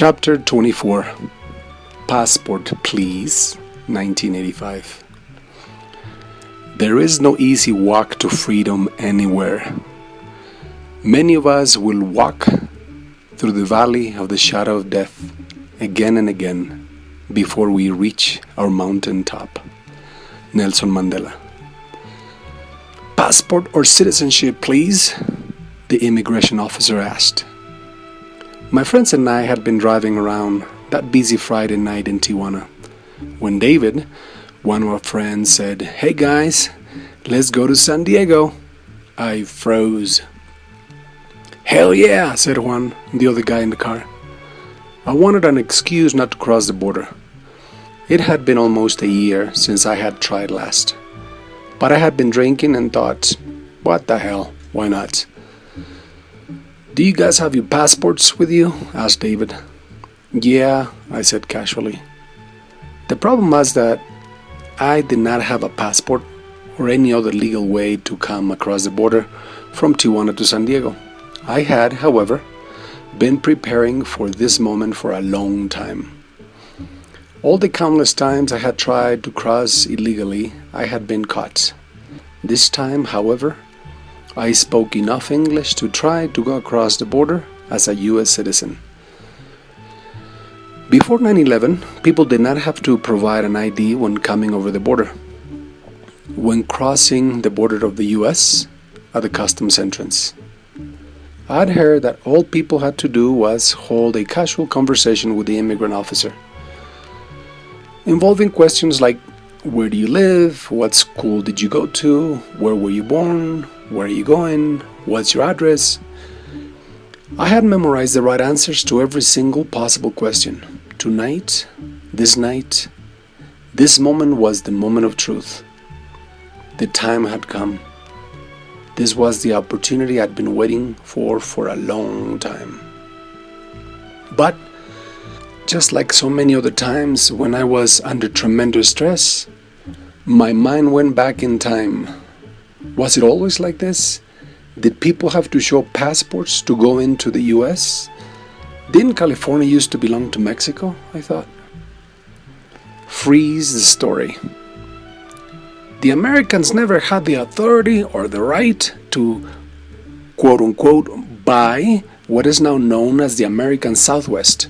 Chapter 24. Passport, Please, 1985. There is no easy walk to freedom anywhere. Many of us will walk through the valley of the shadow of death again and again before we reach our mountain top. Nelson Mandela. Passport or citizenship, please? The immigration officer asked. My friends and I had been driving around that busy Friday night in Tijuana when David, one of our friends, said, "Hey guys, let's go to San Diego." I froze. "Hell yeah," said Juan, the other guy in the car. I wanted an excuse not to cross the border. It had been almost a year since I had tried last. But I had been drinking and thought, what the hell, why not? "Do you guys have your passports with you?" asked David. "Yeah," I said casually. The problem was that I did not have a passport or any other legal way to come across the border from Tijuana to San Diego. I had, however, been preparing for this moment for a long time. All the countless times I had tried to cross illegally, I had been caught. This time, however, I spoke enough English to try to go across the border as a U.S. citizen. Before 9/11, people did not have to provide an ID when coming over the border. When crossing the border of the U.S. at the customs entrance, I'd heard that all people had to do was hold a casual conversation with the immigrant officer, involving questions like, where do you live? What school did you go to? Where were you born? Where are you going? What's your address? I had memorized the right answers to every single possible question. Tonight, this moment was the moment of truth. The time had come. This was the opportunity I'd been waiting for a long time. But, just like so many other times when I was under tremendous stress, my mind went back in time. Was it always like this? Did people have to show passports to go into the U.S.? Didn't California used to belong to Mexico, I thought? Freeze the story. The Americans never had the authority or the right to, quote-unquote, buy what is now known as the American Southwest.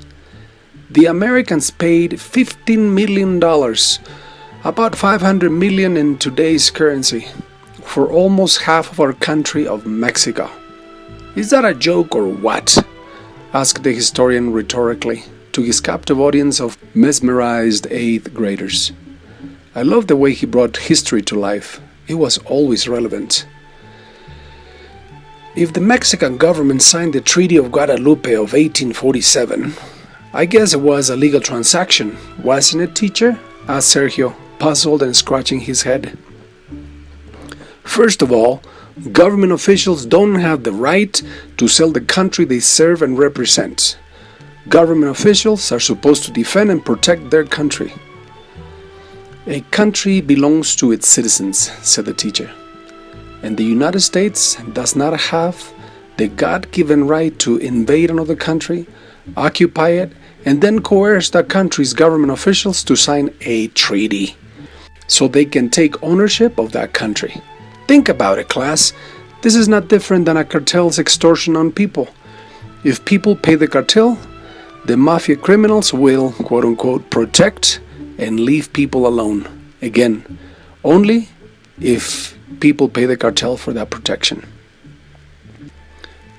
The Americans paid $15 million, about $500 million in today's currency, for almost half of our country of Mexico. Is that a joke or what? Asked the historian rhetorically to his captive audience of mesmerized 8th graders. I loved the way he brought history to life. It was always relevant. If the Mexican government signed the Treaty of Guadalupe of 1847, I guess it was a legal transaction, wasn't it, teacher? Asked Sergio, puzzled and scratching his head. First of all, government officials don't have the right to sell the country they serve and represent. Government officials are supposed to defend and protect their country. A country belongs to its citizens, said the teacher, and the United States does not have the God-given right to invade another country, occupy it, and then coerce that country's government officials to sign a treaty so they can take ownership of that country. Think about it, class. This is not different than a cartel's extortion on people. If people pay the cartel, the mafia criminals will, quote-unquote, protect and leave people alone. Again, only if people pay the cartel for that protection.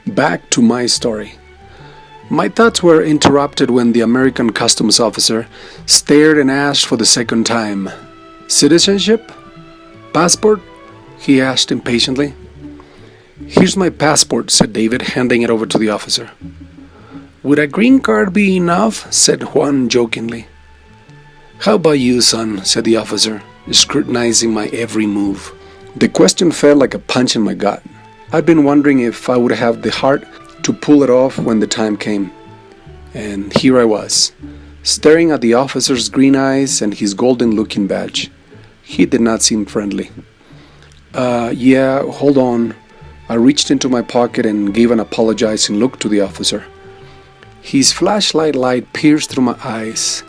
Back to my story. My thoughts were interrupted when the American customs officer stared and asked for the second time, "Citizenship? Passport?" he asked impatiently. "Here's my passport," said David, handing it over to the officer. "Would a green card be enough?" said Juan jokingly. "How about you, son?" said the officer, scrutinizing my every move. The question felt like a punch in my gut. I'd been wondering if I would have the heart to pull it off when the time came. And here I was, staring at the officer's green eyes and his golden-looking badge. He did not seem friendly. Yeah, hold on." I reached into my pocket and gave an apologizing look to the officer. His flashlight light pierced through my eyes.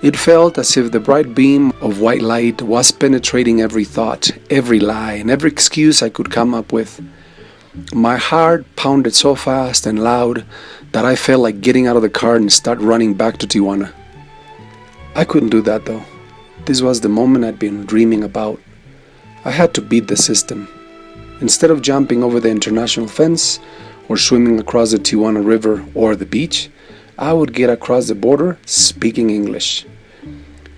It felt as if the bright beam of white light was penetrating every thought, every lie, and every excuse I could come up with. My heart pounded so fast and loud that I felt like getting out of the car and start running back to Tijuana. I couldn't do that though. This was the moment I'd been dreaming about. I had to beat the system. Instead of jumping over the international fence or swimming across the Tijuana River or the beach, I would get across the border speaking English.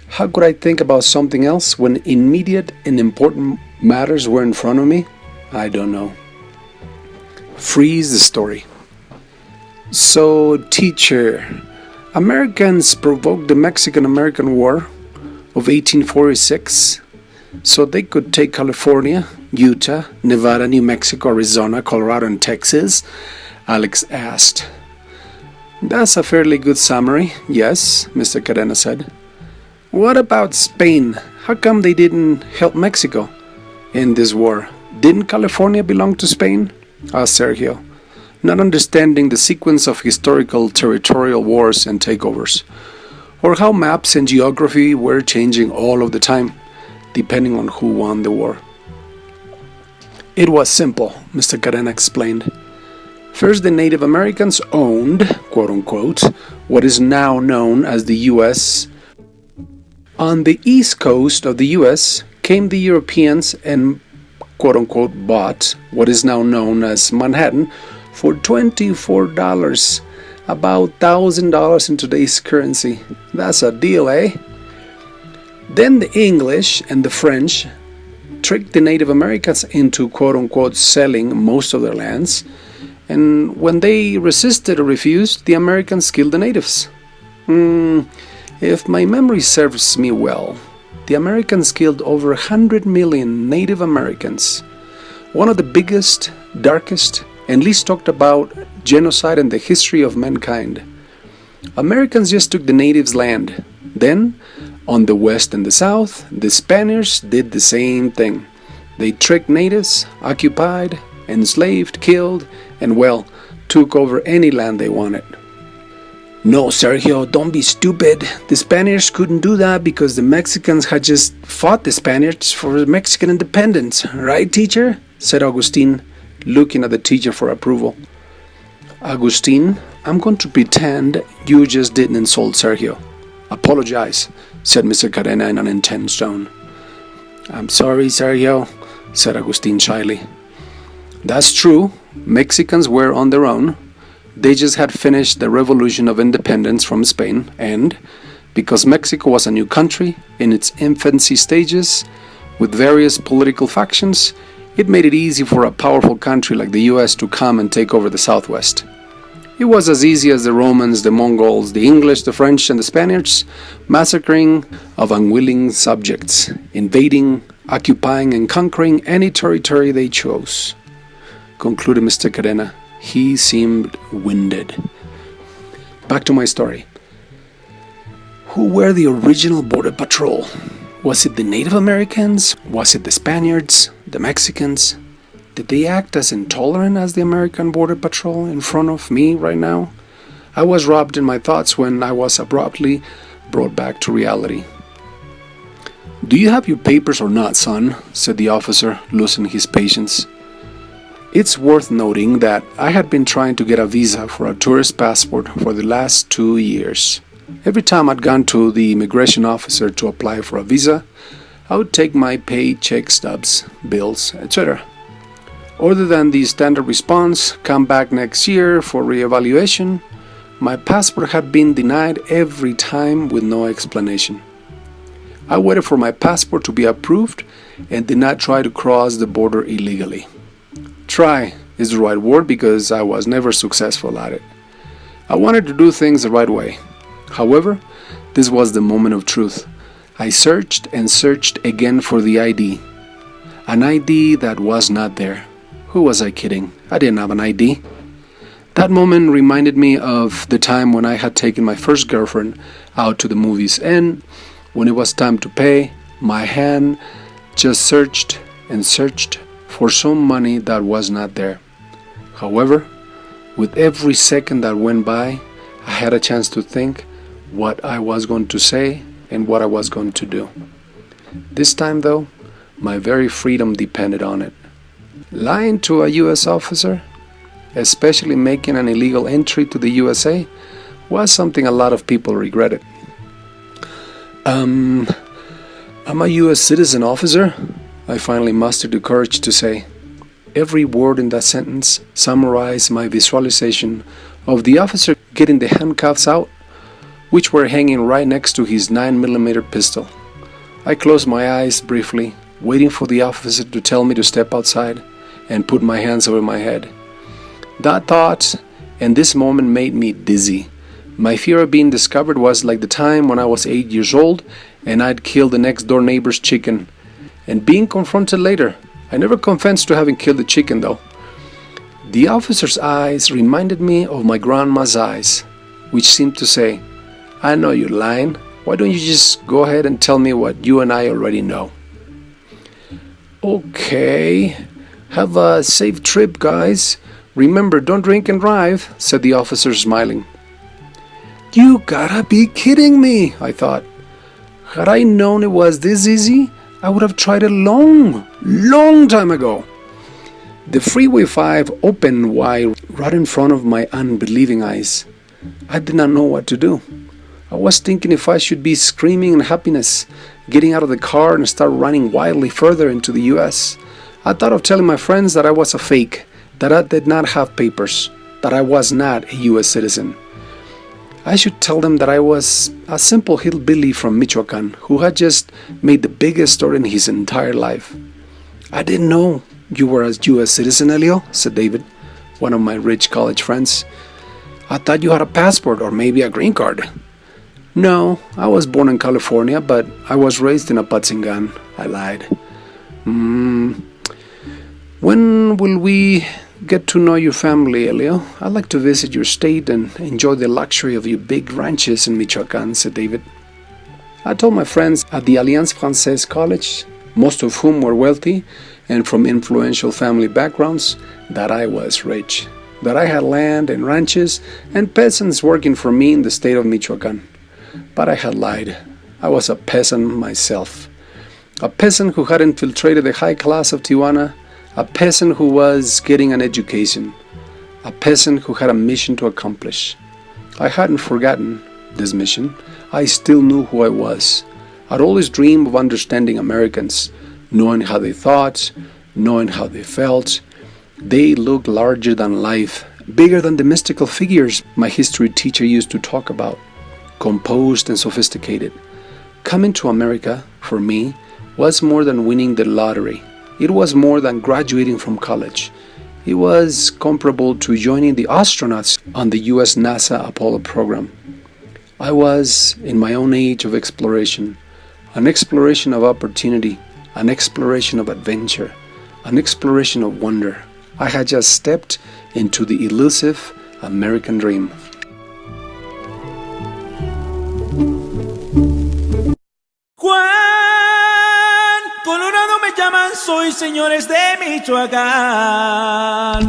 How could I think about something else when immediate and important matters were in front of me? I don't know. Freeze the story. So, teacher, Americans provoked the Mexican-American War of 1846 so they could take California, Utah, Nevada, New Mexico, Arizona, Colorado, and Texas? Alex asked. That's a fairly good summary, yes, Mr. Cadena said. What about Spain? How come they didn't help Mexico in this war? Didn't California belong to Spain? Asked Sergio, not understanding the sequence of historical territorial wars and takeovers, or how maps and geography were changing all of the time, depending on who won the war. It was simple, Mr. Cadena explained. First, the Native Americans owned, quote-unquote, what is now known as the U.S. On the east coast of the U.S. came the Europeans and, quote-unquote, bought what is now known as Manhattan for $24, about $1,000 in today's currency. That's a deal, eh? Then the English and the French tricked the Native Americans into, quote-unquote, selling most of their lands, and when they resisted or refused, the Americans killed the natives. If my memory serves me well, the Americans killed over 100 million Native Americans, one of the biggest, darkest, and least talked about genocide in the history of mankind. Americans just took the natives' land. Then, on the west and the south, the Spaniards did the same thing. They tricked natives, occupied, enslaved, killed, and well, took over any land they wanted. No, Sergio, don't be stupid. The Spaniards couldn't do that because the Mexicans had just fought the Spaniards for Mexican independence, right, teacher? Said Agustin, looking at the teacher for approval. Agustin, I'm going to pretend you just didn't insult Sergio. Apologize, said Mr. Cadena in an intense tone. I'm sorry, Sergio, said Agustin shyly. That's true. Mexicans were on their own. They just had finished the revolution of independence from Spain, and because Mexico was a new country in its infancy stages with various political factions, it made it easy for a powerful country like the US to come and take over the Southwest. It was as easy as the Romans, the Mongols, the English, the French, and the Spaniards massacring of unwilling subjects, invading, occupying, and conquering any territory they chose, concluded Mr. Cadena. He seemed winded. Back to my story. Who were the original Border Patrol? Was it the Native Americans? Was it the Spaniards? The Mexicans? Did they act as intolerant as the American Border Patrol in front of me right now? I was robbed in my thoughts when I was abruptly brought back to reality. Do you have your papers or not, son? Said the officer, losing his patience. It's worth noting that I had been trying to get a visa for a tourist passport for the last 2 years. Every time I'd gone to the immigration officer to apply for a visa, I would take my paycheck stubs, bills, etc. Other than the standard response, come back next year for reevaluation, my passport had been denied every time with no explanation. I waited for my passport to be approved and did not try to cross the border illegally. Try is the right word because I was never successful at it. I wanted to do things the right way. However, this was the moment of truth. I searched and searched again for the ID. An ID that was not there. Who was I kidding? I didn't have an ID. That moment reminded me of the time when I had taken my first girlfriend out to the movies, and when it was time to pay, my hand just searched and searched for some money that was not there. However, with every second that went by, I had a chance to think what I was going to say and what I was going to do. This time, though, my very freedom depended on it. Lying to a U.S. officer, especially making an illegal entry to the USA, was something a lot of people regretted. I'm a U.S. citizen, officer, I finally mustered the courage to say. Every word in that sentence summarized my visualization of the officer getting the handcuffs out, which were hanging right next to his 9mm pistol. I closed my eyes briefly, waiting for the officer to tell me to step outside and put my hands over my head. That thought and this moment made me dizzy. My fear of being discovered was like the time when I was 8 years old and I'd killed the next door neighbor's chicken. And being confronted later, I never confessed to having killed the chicken though. The officer's eyes reminded me of my grandma's eyes, which seemed to say, I know you're lying. Why don't you just go ahead and tell me what you and I already know? Okay, have a safe trip, guys. Remember, don't drink and drive, said the officer, smiling. You gotta be kidding me, I thought. Had I known it was this easy, I would have tried it long time ago. The Freeway 5 opened wide right in front of my unbelieving eyes. I did not know what to do. I was thinking if I should be screaming in happiness, getting out of the car and start running wildly further into the US. I thought of telling my friends that I was a fake, that I did not have papers, that I was not a US citizen. I should tell them that I was a simple hillbilly from Michoacan who had just made the biggest story in his entire life. I didn't know you were a US citizen, Elio, said David, one of my rich college friends. I thought you had a passport or maybe a green card. No, I was born in California, but I was raised in Apatzingan, I lied. When will we get to know your family, Elio? I'd like to visit your state and enjoy the luxury of your big ranches in Michoacan, said David. I told my friends at the Alliance Francaise College, most of whom were wealthy and from influential family backgrounds, that I was rich, that I had land and ranches and peasants working for me in the state of Michoacan. But I had lied. I was a peasant myself. A peasant who had infiltrated the high class of Tijuana, a peasant who was getting an education, a peasant who had a mission to accomplish. I hadn't forgotten this mission. I still knew who I was. I'd always dreamed of understanding Americans, knowing how they thought, knowing how they felt. They looked larger than life, bigger than the mystical figures my history teacher used to talk about, composed and sophisticated. Coming to America, for me, was more than winning the lottery. It was more than graduating from college. It was comparable to joining the astronauts on the US NASA Apollo program. I was in my own age of exploration, an exploration of opportunity, an exploration of adventure, an exploration of wonder. I had just stepped into the elusive American dream. Colorado me llaman, soy señores de Michoacán.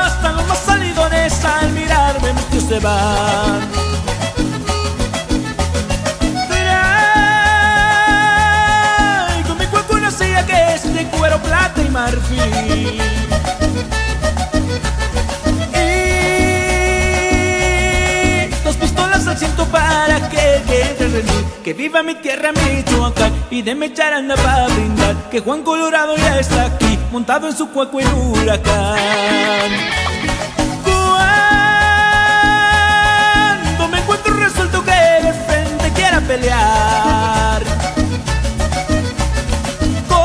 Hasta los más salidones al mirarme mis tíos se van. Traigo mi cuerpo una silla que es de cuero, plata y marfil. Y dos pistolas al cinto para que quede rendir. Que viva mi tierra Michoacán y déme charanda para brindar. Que Juan Colorado ya está aquí, montado en su cuaco en huracán. Cuando me encuentro resuelto que de frente quiera pelear, con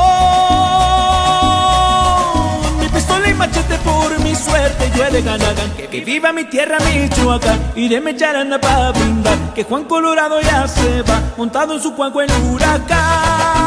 mi pistola y machete por mi suerte yo he de ganar. Que viva mi tierra Michoacán y déme charanda para brindar. Que Juan Colorado ya se va, montado en su cuenco en huracán.